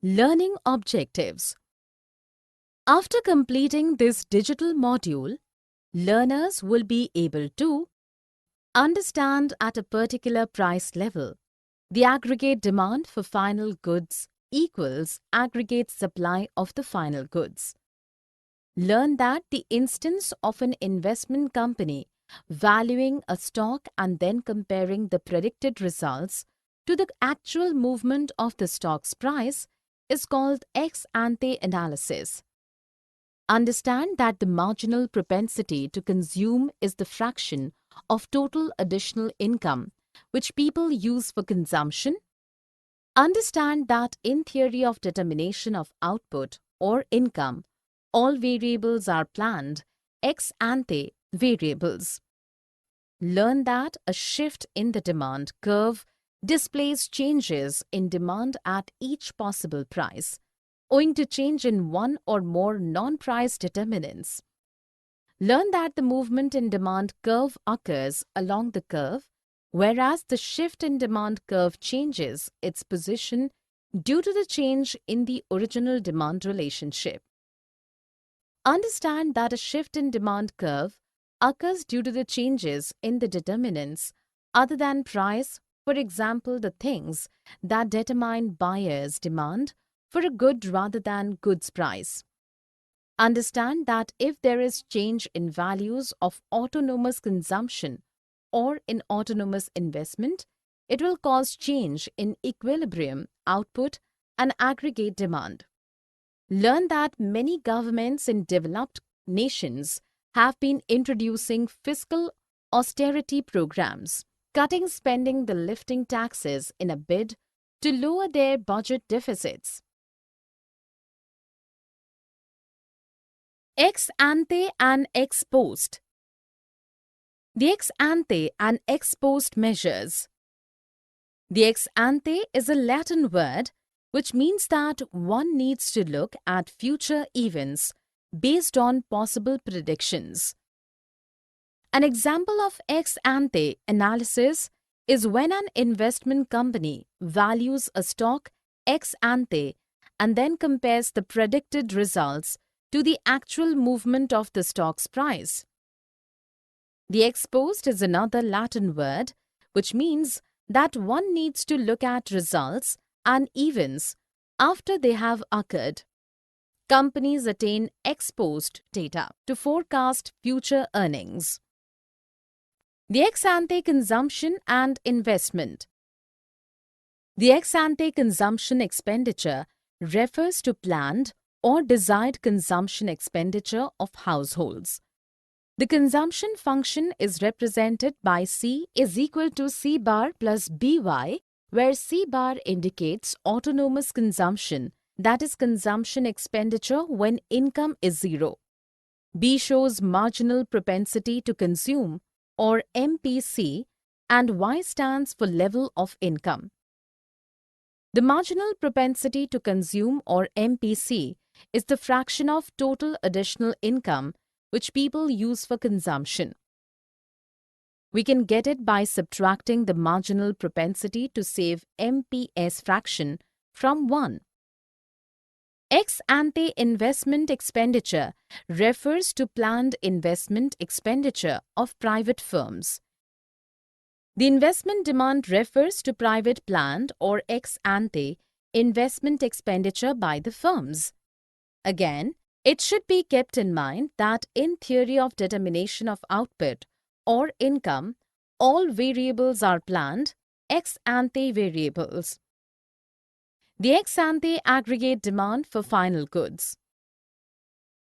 Learning objectives. After completing this digital module, learners will be able to understand at a particular price level the aggregate demand for final goods equals aggregate supply of the final goods. Learn that the instance of an investment company valuing a stock and then comparing the predicted results to the actual movement of the stock's price is called ex-ante analysis. Understand that the marginal propensity to consume is the fraction of total additional income which people use for consumption. Understand that in theory of determination of output or income, all variables are planned ex-ante variables. Learn that a shift in the demand curve displays changes in demand at each possible price, owing to change in one or more non-price determinants. Learn that the movement in demand curve occurs along the curve, whereas the shift in demand curve changes its position due to the change in the original demand relationship. Understand that a shift in demand curve occurs due to the changes in the determinants other than price, for example, the things that determine buyers' demand for a good rather than goods price. Understand that if there is change in values of autonomous consumption or in autonomous investment, it will cause change in equilibrium, output, and aggregate demand. Learn that many governments in developed nations have been introducing fiscal austerity programs, cutting spending and lifting taxes in a bid to lower their budget deficits. Ex ante and ex post. The ex ante and ex post measures. The ex ante is a Latin word which means that one needs to look at future events based on possible predictions. An example of ex ante analysis is when an investment company values a stock ex ante and then compares the predicted results to the actual movement of the stock's price. The ex post is another Latin word which means that one needs to look at results and events after they have occurred. Companies attain ex post data to forecast future earnings. The ex ante consumption and investment. The ex ante consumption expenditure refers to planned or desired consumption expenditure of households. The consumption function is represented by C is equal to C bar plus BY, where C bar indicates autonomous consumption, that is consumption expenditure when income is zero. B shows marginal propensity to consume or MPC, and Y stands for level of income. The marginal propensity to consume or MPC is the fraction of total additional income which people use for consumption. We can get it by subtracting the marginal propensity to save MPS fraction from 1. Ex ante investment expenditure refers to planned investment expenditure of private firms. The investment demand refers to private planned or ex ante investment expenditure by the firms. Again, it should be kept in mind that in theory of determination of output or income, all variables are planned ex ante variables. The ex ante aggregate demand for final goods.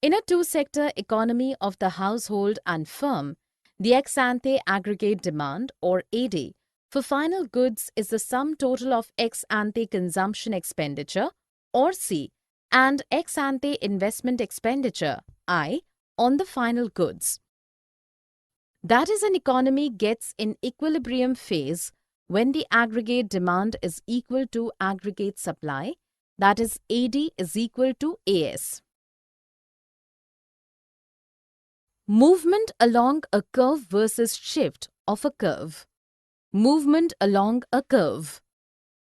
In a two-sector economy of the household and firm, the ex ante aggregate demand or AD for final goods is the sum total of ex ante consumption expenditure or C and ex ante investment expenditure I on the final goods. That is, an economy gets in equilibrium phase when the aggregate demand is equal to aggregate supply, that is AD is equal to AS. Movement along a curve versus shift of a curve. Movement along a curve.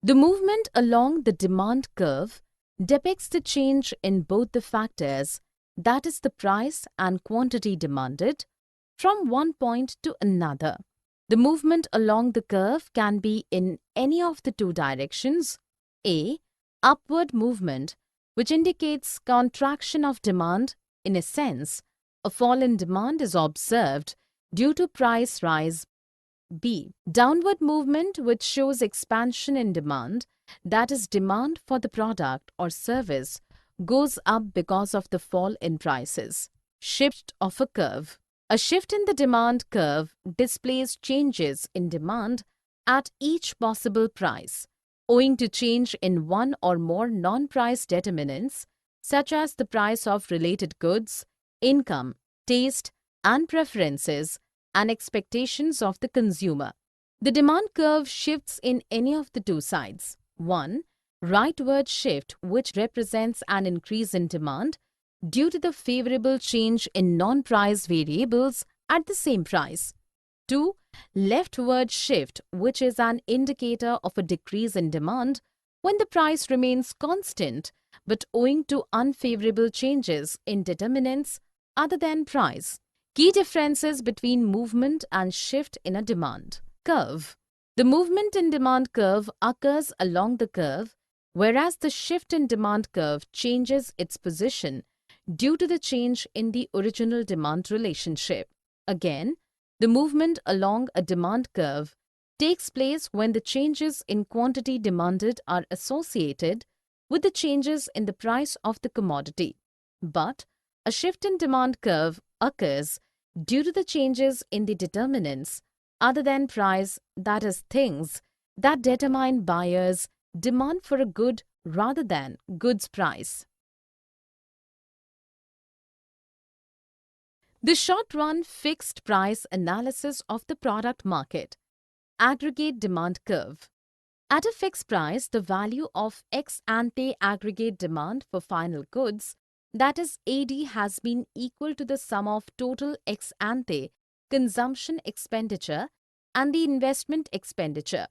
The movement along the demand curve depicts the change in both the factors, that is the price and quantity demanded, from one point to another. The movement along the curve can be in any of the two directions. A. Upward movement, which indicates contraction of demand. In a sense, a fall in demand is observed due to price rise. B. Downward movement, which shows expansion in demand, that is, demand for the product or service goes up because of the fall in prices. Shift of a curve. A shift in the demand curve displays changes in demand at each possible price, owing to change in one or more non-price determinants, such as the price of related goods, income, taste, and preferences, and expectations of the consumer. The demand curve shifts in any of the two sides. 1. Rightward shift, which represents an increase in demand due to the favorable change in non-price variables at the same price. 2. Leftward shift, which is an indicator of a decrease in demand when the price remains constant but owing to unfavorable changes in determinants other than price. Key differences between movement and shift in a demand curve. The movement in demand curve occurs along the curve, whereas the shift in demand curve changes its position due to the change in the original demand relationship. Again, the movement along a demand curve takes place when the changes in quantity demanded are associated with the changes in the price of the commodity. But a shift in demand curve occurs due to the changes in the determinants other than price, that is, things that determine buyers' demand for a good rather than goods price. The short-run fixed price analysis of the product market. Aggregate demand curve. At a fixed price, the value of ex ante aggregate demand for final goods, that is AD, has been equal to the sum of total ex ante consumption expenditure and the investment expenditure.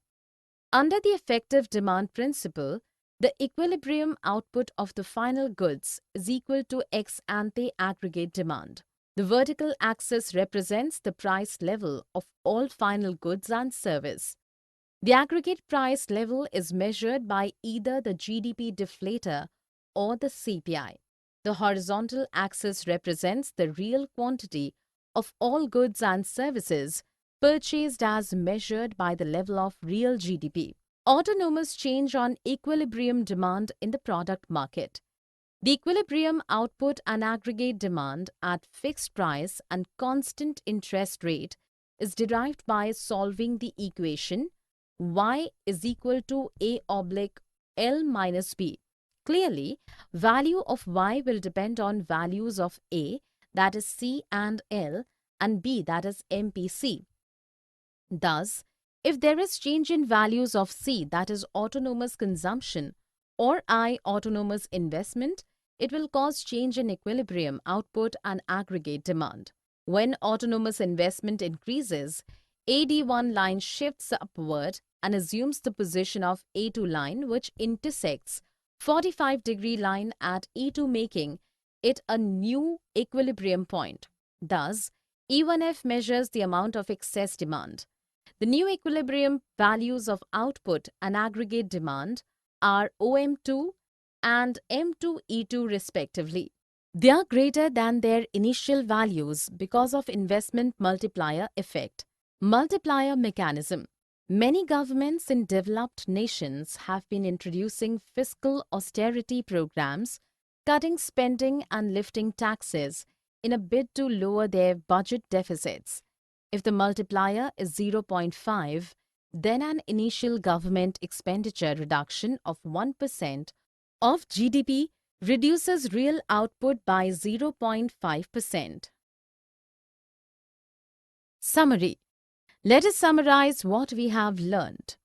Under the effective demand principle, the equilibrium output of the final goods is equal to ex ante aggregate demand. The vertical axis represents the price level of all final goods and service. The aggregate price level is measured by either the GDP deflator or the CPI. The horizontal axis represents the real quantity of all goods and services purchased as measured by the level of real GDP. Autonomous change on equilibrium demand in the product market. The equilibrium output and aggregate demand at fixed price and constant interest rate is derived by solving the equation y is equal to a oblique L minus b. Clearly, value of y will depend on values of a, that is C and L, and b, that is MPC. Thus, if there is change in values of C, that is autonomous consumption, or I, autonomous investment, it will cause change in equilibrium output and aggregate demand. When autonomous investment increases, AD1 line shifts upward and assumes the position of A2 line, which intersects 45-degree line at E2, making it a new equilibrium point. Thus, E1F measures the amount of excess demand. The new equilibrium values of output and aggregate demand are OM2 and M2E2 respectively. They are greater than their initial values because of investment multiplier effect. Multiplier mechanism. Many governments in developed nations have been introducing fiscal austerity programs, cutting spending and lifting taxes in a bid to lower their budget deficits. If the multiplier is 0.5, then an initial government expenditure reduction of 1% of GDP reduces real output by 0.5%. Summary. Let us summarize what we have learned.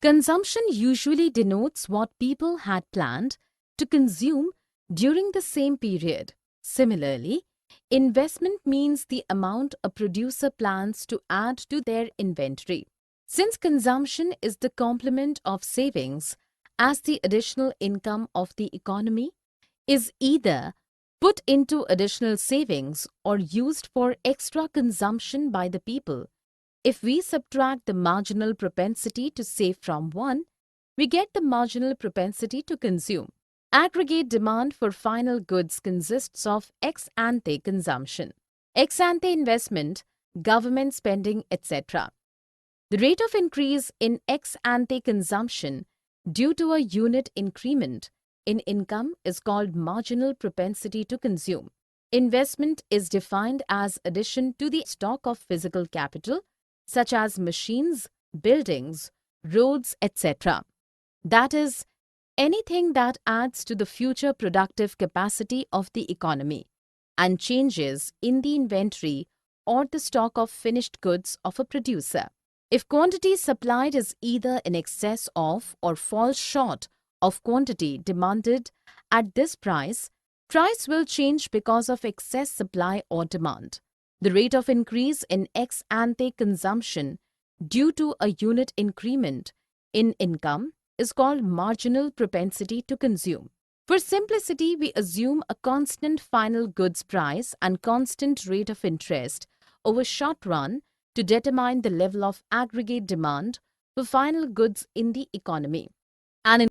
Consumption usually denotes what people had planned to consume during the same period. Similarly, investment means the amount a producer plans to add to their inventory. Since consumption is the complement of savings as the additional income of the economy is either put into additional savings or used for extra consumption by the people. If we subtract the marginal propensity to save from one, we get the marginal propensity to consume. Aggregate demand for final goods consists of ex ante consumption, ex ante investment, government spending, etc. The rate of increase in ex ante consumption due to a unit increment in income is called marginal propensity to consume. Investment is defined as addition to the stock of physical capital, such as machines, buildings, roads, etc. That is, anything that adds to the future productive capacity of the economy and changes in the inventory or the stock of finished goods of a producer. If quantity supplied is either in excess of or falls short of quantity demanded at this price will change because of excess supply or demand. The rate of increase in ex ante consumption due to a unit increment in income is called marginal propensity to consume. For simplicity, we assume a constant final goods price and constant rate of interest over short run to determine the level of aggregate demand for final goods in the economy. And in